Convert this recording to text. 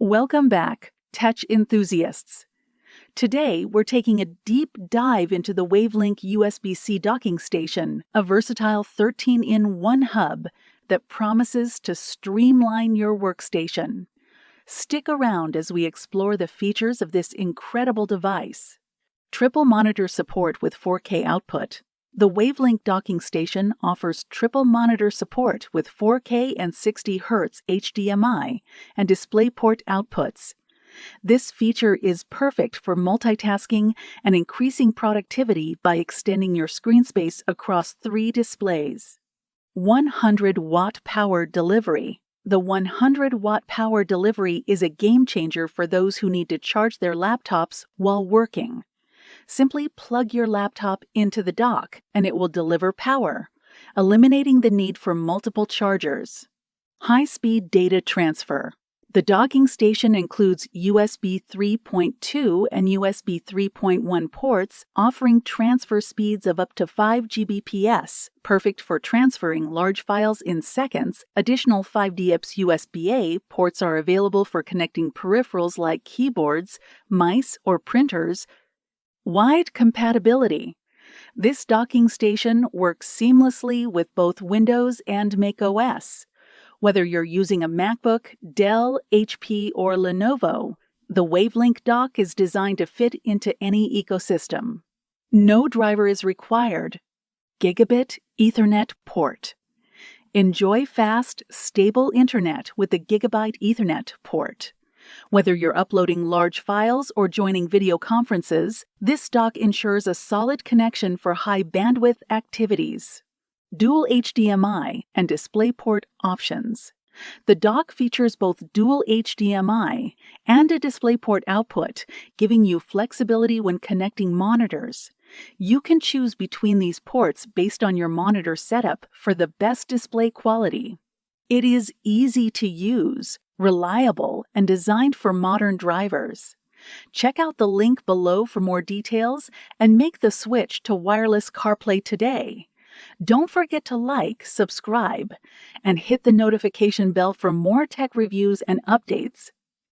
Welcome back, tech enthusiasts. Today, we're taking a deep dive into the WAVLINK USB-C Docking Station, a versatile 13-in-1 hub that promises to streamline your workstation. Stick around as we explore the features of this incredible device. Triple monitor support with 4K output. The WAVLINK Docking Station offers triple monitor support with 4K and 60 Hz HDMI and DisplayPort outputs. This feature is perfect for multitasking and increasing productivity by extending your screen space across 3 displays. 100-watt power delivery. The 100-watt power delivery is a game changer for those who need to charge their laptops while working. Simply plug your laptop into the dock and it will deliver power, eliminating the need for multiple chargers. High-speed data transfer. The docking station includes USB 3.2 and USB 3.1 ports, offering transfer speeds of up to 5 Gbps, perfect for transferring large files in seconds. Additional 5DX USB-A ports are available for connecting peripherals like keyboards, mice, or printers. Wide compatibility. This docking station works seamlessly with both Windows and macOS. Whether you're using a MacBook, Dell, HP, or Lenovo, the WAVLINK dock is designed to fit into any ecosystem. No driver is required. Gigabit Ethernet port. Enjoy fast, stable internet with the Gigabit Ethernet port. Whether you're uploading large files or joining video conferences, this dock ensures a solid connection for high bandwidth activities. Dual HDMI and DisplayPort options. The dock features both dual HDMI and a DisplayPort output, giving you flexibility when connecting monitors. You can choose between these ports based on your monitor setup for the best display quality. It is easy to use, reliable, and designed for modern drivers. Check out the link below for more details and make the switch to wireless CarPlay today. Don't forget to like, subscribe, and hit the notification bell for more tech reviews and updates.